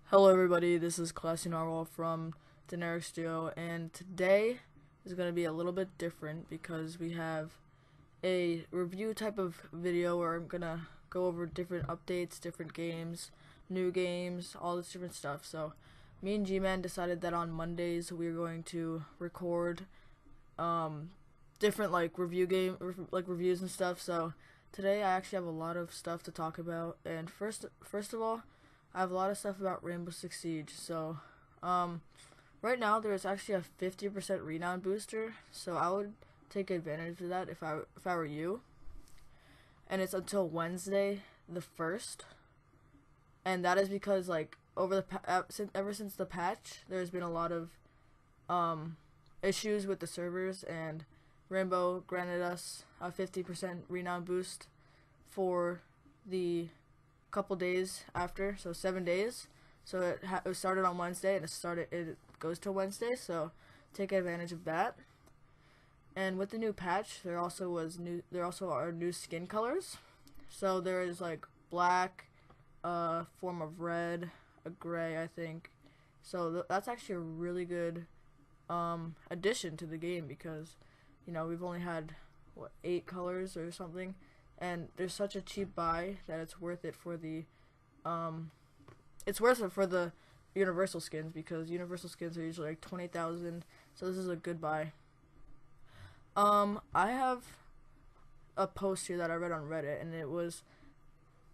Hello everybody, this is Classy Narwhal from Daenerys Duo, and today is going to be a little bit different because we have a review type of video where I'm going to go over different updates, different games, new games, all this different stuff. So me and G-Man decided that on Mondays we are going to record different reviews and stuff. So today I actually have a lot of stuff to talk about, and first of all, I have a lot of stuff about Rainbow Six Siege. So, right now there is actually a 50% renown booster, so I would take advantage of that if I were you. And it's until Wednesday the 1st, and that is because ever since the patch, there's been a lot of issues with the servers, and Rainbow granted us a 50% renown boost for the couple days after, so 7 days. So it started on Wednesday, and it goes to Wednesday. So take advantage of that. And with the new patch, there also are new skin colors. So there is like black, form of red, a gray, I think. So that's actually a really good addition to the game, because we've only had 8 colors or something, and there's such a cheap buy that it's worth it for the universal skins, because universal skins are usually like 20,000. So this is a good buy. I have a post here that I read on Reddit, and it was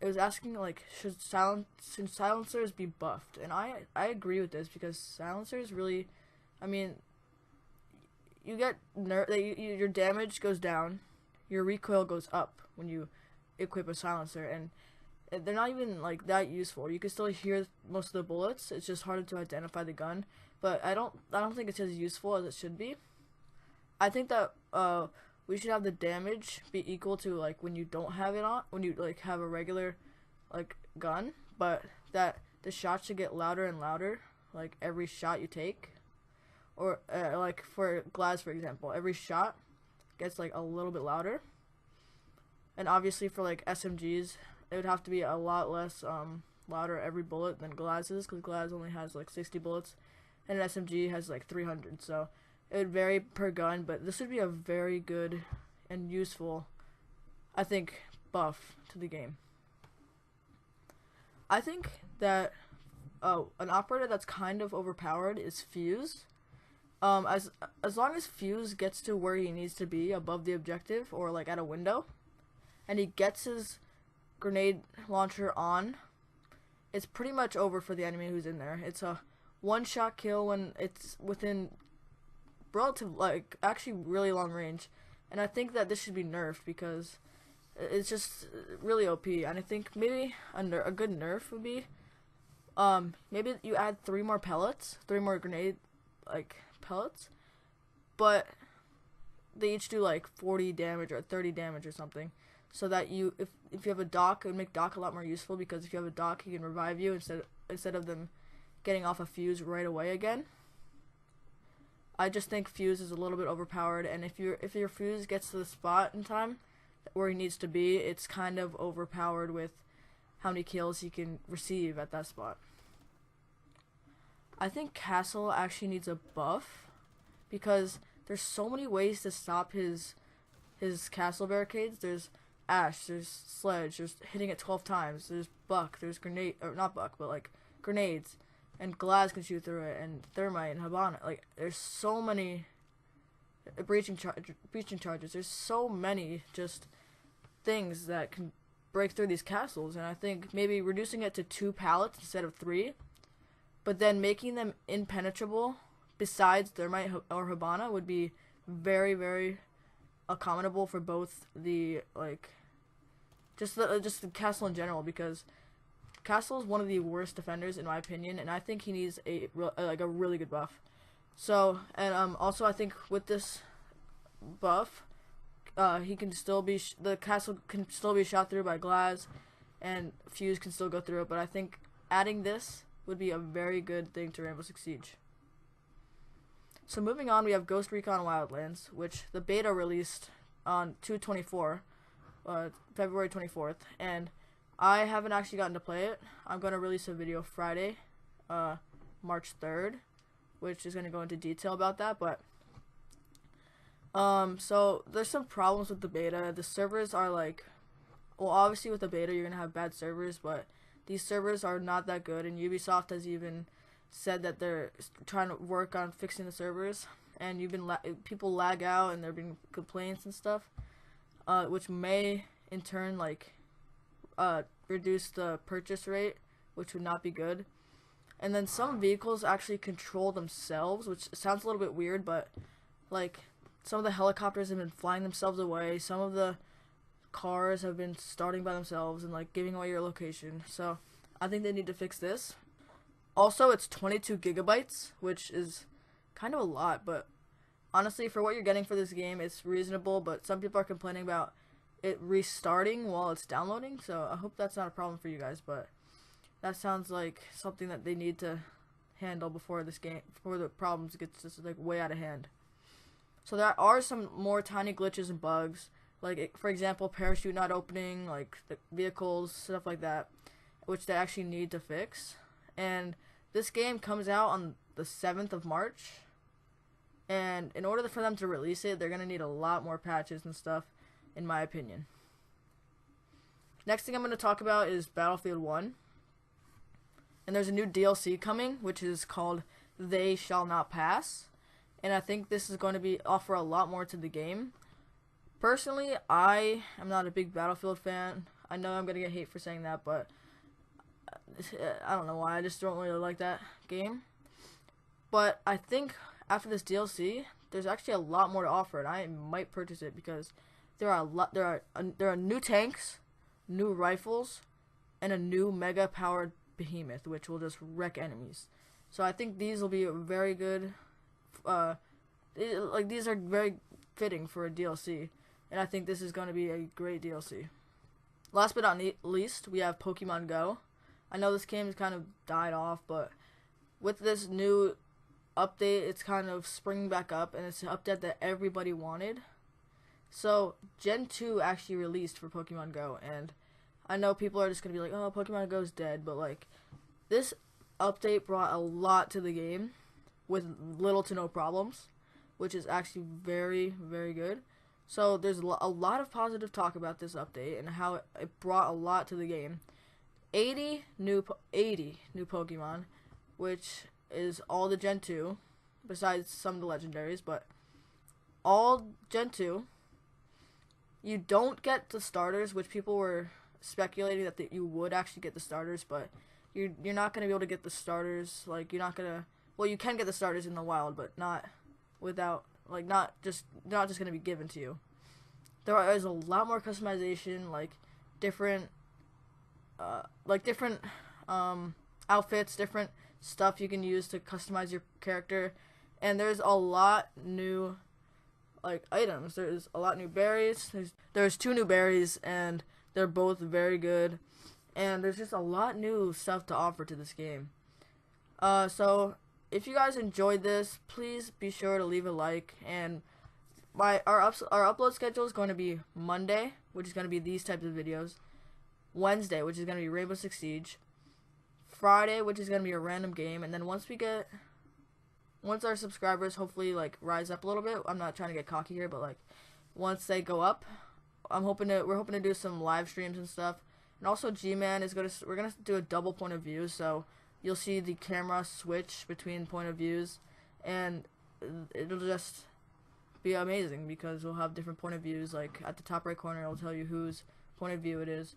asking, like, should silencers be buffed? And I agree with this, because silencers really, I mean, you get your damage goes down, your recoil goes up when you equip a silencer, and they're not even like that useful. You can still hear most of the bullets. It's just harder to identify the gun. But I don't think it's as useful as it should be. I think that we should have the damage be equal to like when you don't have it on, when you like have a regular like gun, but that the shot should get louder and louder like every shot you take. Or like for Glaz, for example, every shot gets like a little bit louder. And obviously for like SMGs, it would have to be a lot less louder every bullet than Glaz's, because Glaz only has like 60 bullets, and an SMG has like 300. So it would vary per gun, but this would be a very good and useful, I think, buff to the game. I think that an operator that's kind of overpowered is Fuse. As long as Fuse gets to where he needs to be above the objective, or like at a window, and he gets his grenade launcher on, it's pretty much over for the enemy who's in there. It's a one-shot kill when it's within actually really long range. And I think that this should be nerfed, because it's just really OP. And I think maybe a good nerf would be maybe you add 3 more grenade pellets, but they each do like 40 damage or 30 damage or something, so that if you have a Doc, it would make Doc a lot more useful, because if you have a Doc, he can revive you instead of them getting off a Fuse right away again. I just think Fuse is a little bit overpowered, and if your Fuse gets to the spot in time where he needs to be, it's kind of overpowered with how many kills he can receive at that spot. I think Castle actually needs a buff, because there's so many ways to stop his castle barricades. There's Ash, there's Sledge, there's hitting it 12 times, there's Buck, there's grenade, or not Buck, but like grenades, and Glaz can shoot through it, and Thermite and Habana. Like, there's so many breaching charges. There's so many just things that can break through these castles, and I think maybe reducing it to 2 pallets instead of 3, but then making them impenetrable besides Thermite or Habana would be very, very accommodable for both the just the castle in general, because Castle is one of the worst defenders in my opinion, and I think he needs a really good buff. So, and also I think with this buff, he can still be the castle can still be shot through by Glaz, and Fuse can still go through it. But I think adding this would be a very good thing to Rainbow Six Siege. So moving on, we have Ghost Recon Wildlands, which the beta released on 2/24, February 24th, and I haven't actually gotten to play it. I'm going to release a video Friday March 3rd, which is going to go into detail about that. But so there's some problems with the beta. The servers are like, well, obviously with the beta you're going to have bad servers, but these servers are not that good, and Ubisoft has even said that they're trying to work on fixing the servers, and people lag out and there have been complaints and stuff, which may in turn like reduce the purchase rate, which would not be good. And then some vehicles actually control themselves, which sounds a little bit weird, but like some of the helicopters have been flying themselves away, some of the cars have been starting by themselves and like giving away your location. So I think they need to fix this. Also, it's 22 gigabytes, which is kind of a lot, but honestly for what you're getting for this game it's reasonable. But some people are complaining about it restarting while it's downloading, so I hope that's not a problem for you guys. But that sounds like something that they need to handle before the problems get just like way out of hand. So there are some more tiny glitches and bugs, like for example parachute not opening, like the vehicles, stuff like that, which they actually need to fix. And this game comes out on the 7th of March, and in order for them to release it they're gonna need a lot more patches and stuff, in my opinion. Next thing I'm going to talk about is Battlefield 1. And there's a new DLC coming, which is called They Shall Not Pass. And I think this is going to offer a lot more to the game. Personally, I am not a big Battlefield fan. I know I'm going to get hate for saying that, but I don't know why. I just don't really like that game. But I think after this DLC, there's actually a lot more to offer, and I might purchase it because there are new tanks, new rifles, and a new mega powered behemoth, which will just wreck enemies. So I think these will be very good. These are very fitting for a DLC, and I think this is going to be a great DLC. Last but not least, we have Pokemon Go. I know this game has kind of died off, but with this new update, it's kind of springing back up, and it's an update that everybody wanted. So Gen 2 actually released for Pokemon Go, and I know people are just going to be like, oh, Pokemon Go's dead, but like this update brought a lot to the game with little to no problems, which is actually very, very good. So there's a lot of positive talk about this update and how it brought a lot to the game. 80 new Pokemon, which is all the Gen 2, besides some of the legendaries, but all Gen 2. You don't get the starters, which people were speculating that you would actually get the starters, but you're not going to be able to get the starters. Like, you're not going to, well, you can get the starters in the wild, but not without, like, not just going to be given to you. There is a lot more customization, like different outfits, different stuff you can use to customize your character, and there's a lot new like items. There's a lot new berries. There's 2 new berries, and they're both very good. And there's just a lot new stuff to offer to this game. So if you guys enjoyed this, please be sure to leave a like. And our upload schedule is going to be Monday, which is going to be these types of videos. Wednesday, which is going to be Rainbow Six Siege. Friday, which is going to be a random game. And then once our subscribers hopefully like rise up a little bit, I'm not trying to get cocky here, but like once they go up, we're hoping to do some live streams and stuff. And also G-Man we're gonna do a double point of view, so you'll see the camera switch between point of views, and it'll just be amazing because we'll have different point of views. Like at the top right corner, it'll tell you whose point of view it is.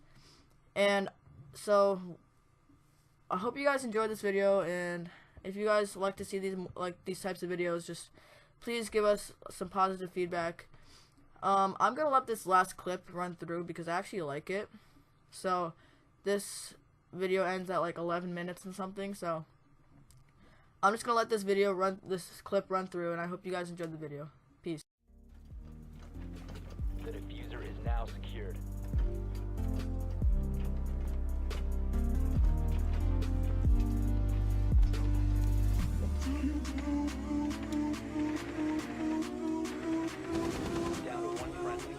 And so I hope you guys enjoyed this video, and if you guys like to see these types of videos, just please give us some positive feedback. I'm gonna let this last clip run through because I actually like it. So this video ends at like 11 minutes and something, so I'm just gonna let this clip run through, and I hope you guys enjoyed the video. Peace. The diffuser is now secured. Down to 1 friendly.